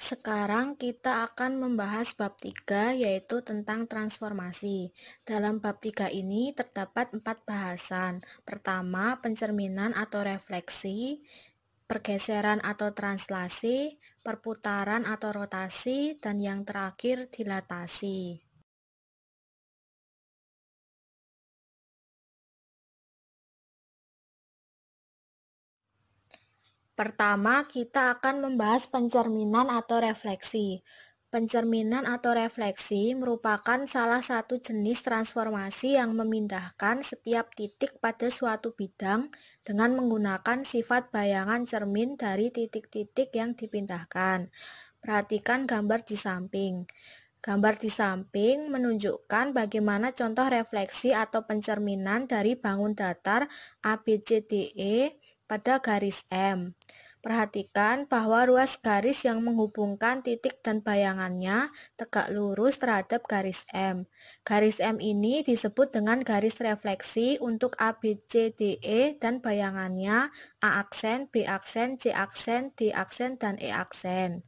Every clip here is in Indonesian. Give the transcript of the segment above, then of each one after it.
Sekarang kita akan membahas bab 3 yaitu tentang transformasi. Dalam bab 3 ini terdapat 4 bahasan. Pertama, pencerminan atau refleksi, pergeseran atau translasi, perputaran atau rotasi, dan yang terakhir dilatasi. Pertama, kita akan membahas pencerminan atau refleksi. Pencerminan atau refleksi merupakan salah satu jenis transformasi yang memindahkan setiap titik pada suatu bidang dengan menggunakan sifat bayangan cermin dari titik-titik yang dipindahkan. Perhatikan gambar di samping. Gambar di samping menunjukkan bagaimana contoh refleksi atau pencerminan dari bangun datar ABCDE pada garis M. Perhatikan bahwa ruas garis yang menghubungkan titik dan bayangannya tegak lurus terhadap garis M. Garis M ini disebut dengan garis refleksi untuk ABCDE dan bayangannya A aksen, B aksen, C aksen, D aksen, dan E aksen.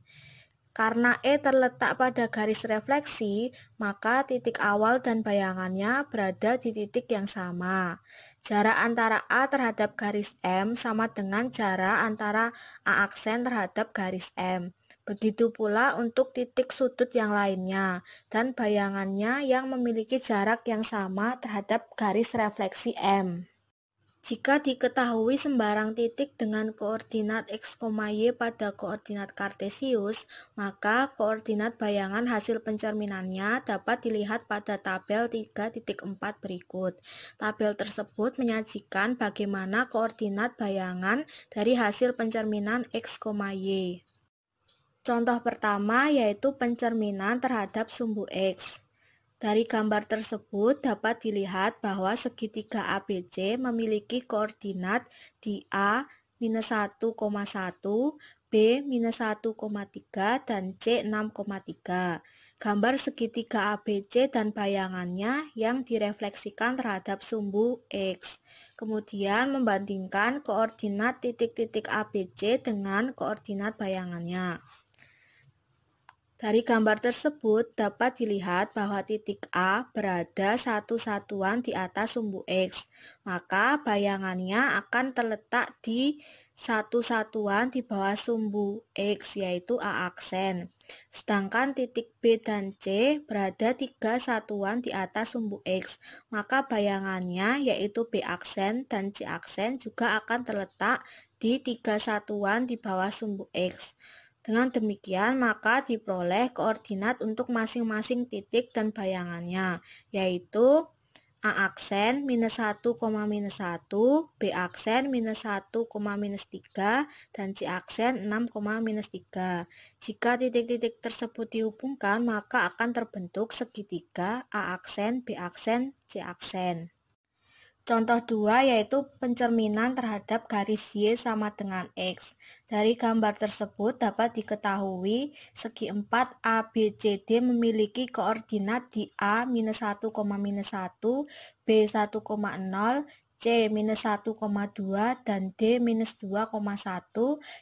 Karena E terletak pada garis refleksi, maka titik awal dan bayangannya berada di titik yang sama. Jarak antara A terhadap garis M sama dengan jarak antara A aksen terhadap garis M. Begitu pula untuk titik sudut yang lainnya, dan bayangannya yang memiliki jarak yang sama terhadap garis refleksi M. Jika diketahui sembarang titik dengan koordinat x, y pada koordinat kartesius, maka koordinat bayangan hasil pencerminannya dapat dilihat pada tabel 3.4 berikut. Tabel tersebut menyajikan bagaimana koordinat bayangan dari hasil pencerminan x, y. Contoh pertama yaitu pencerminan terhadap sumbu x. Dari gambar tersebut dapat dilihat bahwa segitiga ABC memiliki koordinat di A minus 1,1, B minus 1,3, dan C 6,3. Gambar segitiga ABC dan bayangannya yang direfleksikan terhadap sumbu X. Kemudian membandingkan koordinat titik-titik ABC dengan koordinat bayangannya. Dari gambar tersebut dapat dilihat bahwa titik A berada satu satuan di atas sumbu X, maka bayangannya akan terletak di satu satuan di bawah sumbu X, yaitu A aksen. Sedangkan titik B dan C berada 3 satuan di atas sumbu X, maka bayangannya yaitu B aksen dan C aksen juga akan terletak di 3 satuan di bawah sumbu X. Dengan demikian, maka diperoleh koordinat untuk masing-masing titik dan bayangannya, yaitu A aksen minus 1, minus 1, B aksen minus 1, minus 3, dan C aksen 6, minus 3. Jika titik-titik tersebut dihubungkan, maka akan terbentuk segitiga A aksen, B aksen, C aksen. Contoh 2 yaitu pencerminan terhadap garis Y sama dengan X. Dari gambar tersebut dapat diketahui segi 4 ABCD memiliki koordinat di A minus 1, minus 1, B 1,0, C minus 1,2, dan D minus 2,1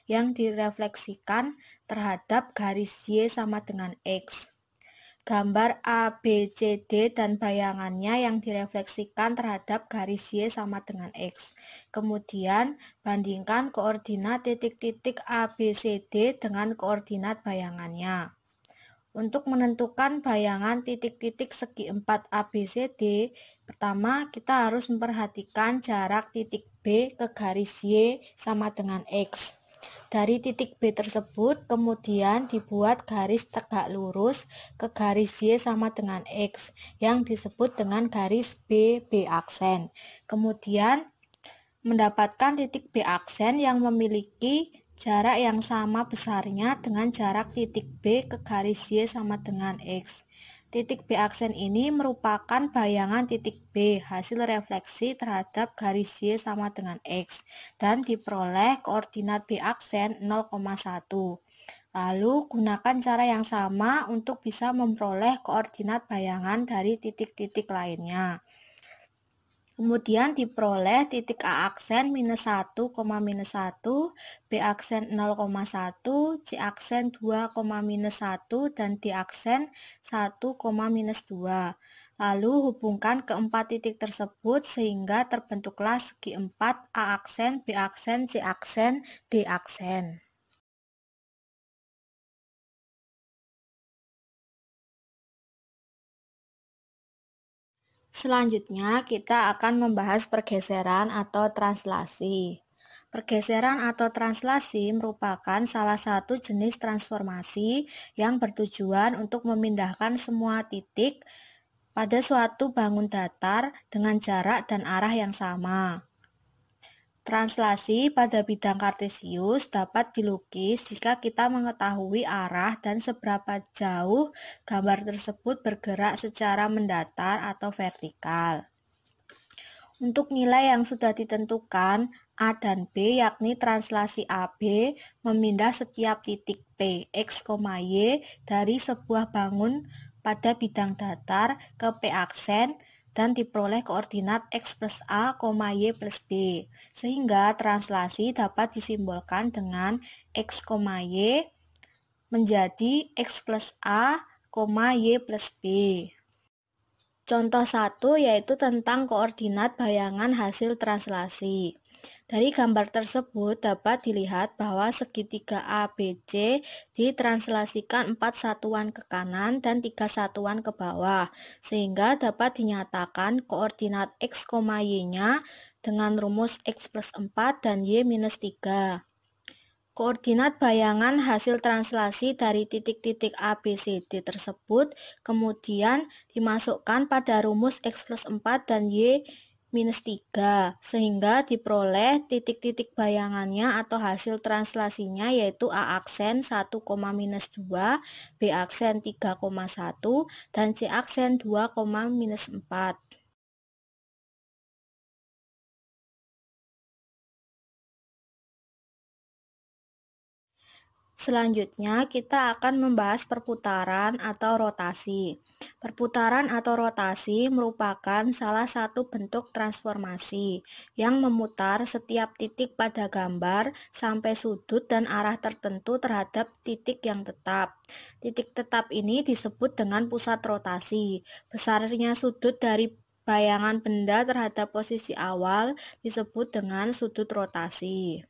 yang direfleksikan terhadap garis Y sama dengan X. Gambar A, B, C, D, dan bayangannya yang direfleksikan terhadap garis Y sama dengan X. Kemudian, bandingkan koordinat titik-titik A, B, C, D dengan koordinat bayangannya. Untuk menentukan bayangan titik-titik segi 4 ABCD, pertama kita harus memperhatikan jarak titik B ke garis Y sama dengan X. Dari titik B tersebut kemudian dibuat garis tegak lurus ke garis Y sama dengan X yang disebut dengan garis B aksen. Kemudian mendapatkan titik B aksen yang memiliki jarak yang sama besarnya dengan jarak titik B ke garis Y sama dengan X. Titik B aksen ini merupakan bayangan titik B hasil refleksi terhadap garis Y sama dengan X dan diperoleh koordinat B aksen 0,1. Lalu gunakan cara yang sama untuk bisa memperoleh koordinat bayangan dari titik-titik lainnya. Kemudian diperoleh titik A aksen minus 1, minus 1, B aksen 0,1, C aksen 2, minus 1, dan D aksen 1, minus 2. Lalu hubungkan keempat titik tersebut sehingga terbentuklah segi 4 A aksen, B aksen, C aksen, D aksen. Selanjutnya, kita akan membahas pergeseran atau translasi. Pergeseran atau translasi merupakan salah satu jenis transformasi yang bertujuan untuk memindahkan semua titik pada suatu bangun datar dengan jarak dan arah yang sama. Translasi pada bidang kartesius dapat dilukis jika kita mengetahui arah dan seberapa jauh gambar tersebut bergerak secara mendatar atau vertikal. Untuk nilai yang sudah ditentukan, A dan B yakni translasi AB memindah setiap titik P, X, Y dari sebuah bangun pada bidang datar ke P aksen dan diperoleh koordinat X plus A, Y plus B. Sehingga translasi dapat disimbolkan dengan X, Y menjadi X plus A, Y plus B. Contoh 1 yaitu tentang koordinat bayangan hasil translasi. Dari gambar tersebut dapat dilihat bahwa segitiga ABC ditranslasikan 4 satuan ke kanan dan 3 satuan ke bawah, sehingga dapat dinyatakan koordinat X, Y-nya dengan rumus X plus 4 dan Y minus 3. Koordinat bayangan hasil translasi dari titik-titik A, B, C, D tersebut kemudian dimasukkan pada rumus X plus 4 dan Y minus 3, sehingga diperoleh titik-titik bayangannya atau hasil translasinya yaitu A aksen 1, minus 2, B aksen 3,1, dan C aksen 2, minus 4. Selanjutnya, kita akan membahas perputaran atau rotasi. Perputaran atau rotasi merupakan salah satu bentuk transformasi yang memutar setiap titik pada gambar sampai sudut dan arah tertentu terhadap titik yang tetap. Titik tetap ini disebut dengan pusat rotasi. Besarnya sudut dari bayangan benda terhadap posisi awal disebut dengan sudut rotasi.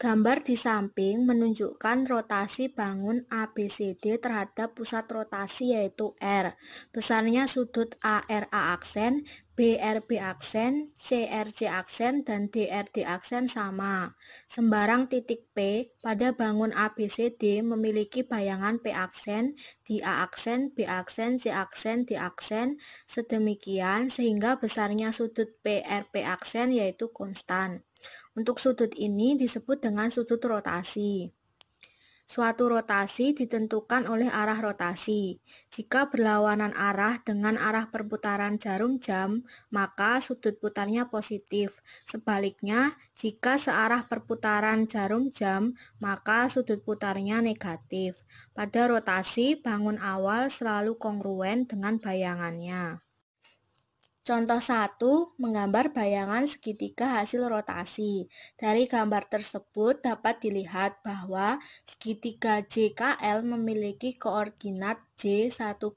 Gambar di samping menunjukkan rotasi bangun ABCD terhadap pusat rotasi yaitu R. Besarnya sudut ARA aksen, BRB aksen, CRC aksen, dan DRD aksen sama. Sembarang titik P pada bangun ABCD memiliki bayangan P aksen, di A aksen, B aksen, C aksen, D aksen, sedemikian sehingga besarnya sudut PRP aksen yaitu konstan. Untuk sudut ini disebut dengan sudut rotasi. Suatu rotasi ditentukan oleh arah rotasi. Jika berlawanan arah dengan arah perputaran jarum jam, maka sudut putarnya positif. Sebaliknya, jika searah perputaran jarum jam, maka sudut putarnya negatif. Pada rotasi, bangun awal selalu kongruen dengan bayangannya. Contoh 1, menggambar bayangan segitiga hasil rotasi. Dari gambar tersebut dapat dilihat bahwa segitiga JKL memiliki koordinat J 1,2,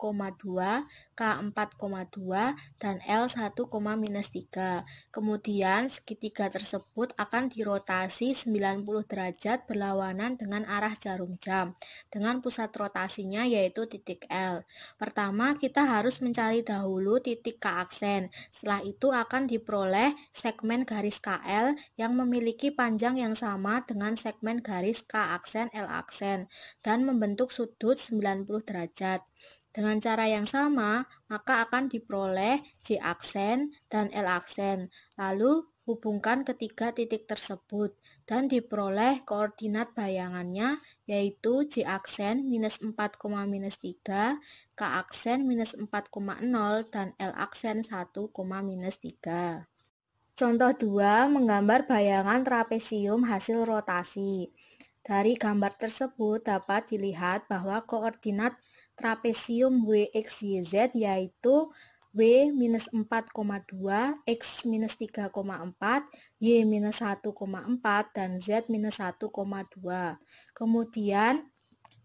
K 4,2, dan L 1, minus 3. Kemudian segitiga tersebut akan dirotasi 90 derajat berlawanan dengan arah jarum jam, dengan pusat rotasinya yaitu titik L. Pertama, kita harus mencari dahulu titik K aksen. Setelah itu akan diperoleh segmen garis KL yang memiliki panjang yang sama dengan segmen garis K aksen L aksen dan membentuk sudut 90 derajat. Dengan cara yang sama, maka akan diperoleh J aksen dan L aksen. Lalu hubungkan ketiga titik tersebut dan diperoleh koordinat bayangannya yaitu J aksen minus 4, minus 3, K aksen minus 4,0, dan L aksen 1, minus 3. Contoh 2, menggambar bayangan trapesium hasil rotasi. Dari gambar tersebut dapat dilihat bahwa koordinat trapesium WXYZ yaitu W minus 4,2, X minus 3,4, Y minus 1,4, dan Z minus 1,2. Kemudian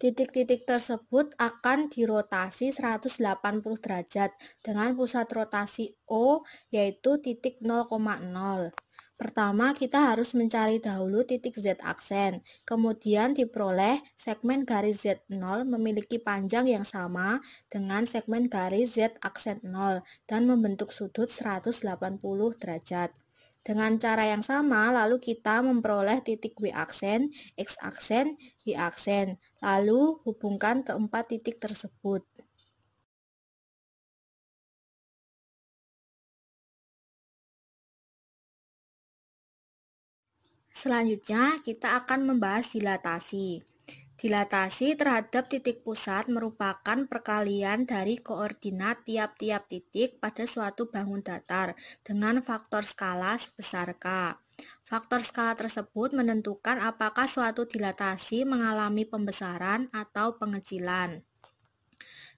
titik-titik tersebut akan dirotasi 180 derajat dengan pusat rotasi O yaitu titik 0,0. Pertama, kita harus mencari dahulu titik Z aksen. Kemudian diperoleh segmen garis Z0 memiliki panjang yang sama dengan segmen garis Z aksen 0 dan membentuk sudut 180 derajat. Dengan cara yang sama, lalu kita memperoleh titik W aksen, X aksen, Y aksen, lalu hubungkan keempat titik tersebut. Selanjutnya, kita akan membahas dilatasi. Dilatasi terhadap titik pusat merupakan perkalian dari koordinat tiap-tiap titik pada suatu bangun datar dengan faktor skala sebesar K. Faktor skala tersebut menentukan apakah suatu dilatasi mengalami pembesaran atau pengecilan.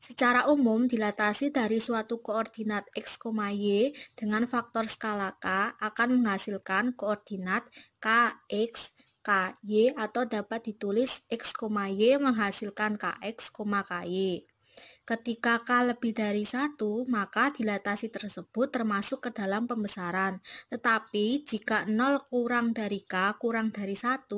Secara umum, dilatasi dari suatu koordinat X, Y dengan faktor skala K akan menghasilkan koordinat Kx, Ky atau dapat ditulis X, Y menghasilkan Kx, Ky. Ketika K lebih dari 1, maka dilatasi tersebut termasuk ke dalam pembesaran. Tetapi jika 0 kurang dari K kurang dari 1,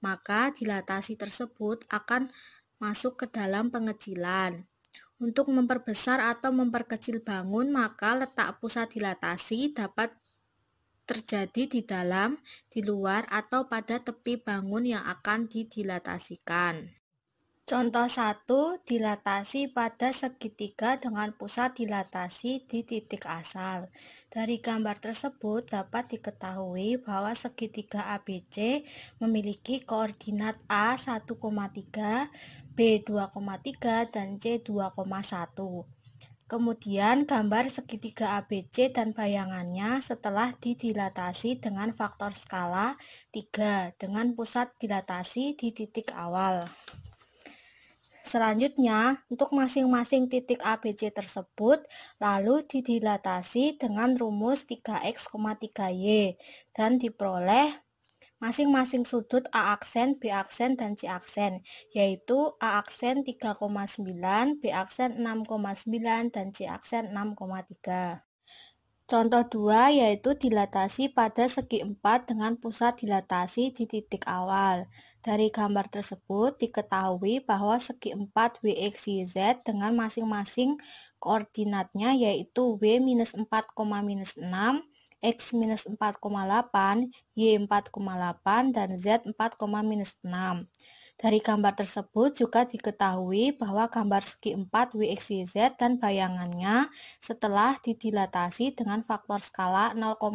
maka dilatasi tersebut akan masuk ke dalam pengecilan. Untuk memperbesar atau memperkecil bangun, maka letak pusat dilatasi dapat terjadi di dalam, di luar, atau pada tepi bangun yang akan didilatasikan. Contoh 1, dilatasi pada segitiga dengan pusat dilatasi di titik asal. Dari gambar tersebut dapat diketahui bahwa segitiga ABC memiliki koordinat A 1,3, B 2,3, dan C 2,1. Kemudian gambar segitiga ABC dan bayangannya setelah didilatasi dengan faktor skala 3 dengan pusat dilatasi di titik awal. Selanjutnya, untuk masing-masing titik ABC tersebut, lalu didilatasi dengan rumus 3x, 3y, dan diperoleh masing-masing sudut A aksen, B aksen, dan C aksen, yaitu A aksen 3,9, B aksen 6,9, dan C aksen 6,3. Contoh 2 yaitu dilatasi pada segi 4 dengan pusat dilatasi di titik awal. Dari gambar tersebut diketahui bahwa segi 4 WXYZ dengan masing-masing koordinatnya yaitu W-4,-6, X-4,8, Y4,8, dan Z4,-6. Dari gambar tersebut juga diketahui bahwa gambar segi 4 WXYZ dan bayangannya setelah didilatasi dengan faktor skala 0,5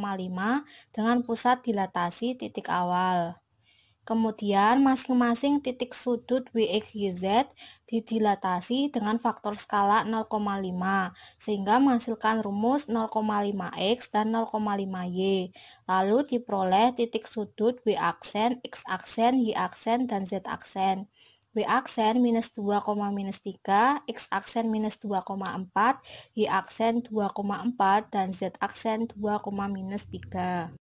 dengan pusat dilatasi titik awal. Kemudian masing-masing titik sudut WXYZ didilatasi dengan faktor skala 0,5 sehingga menghasilkan rumus 0,5x dan 0,5y. Lalu diperoleh titik sudut W aksen, X aksen, Y aksen, dan Z aksen. W aksen minus 2,-3, X aksen minus 2,4, Y aksen 2,4, dan Z aksen 2,-3.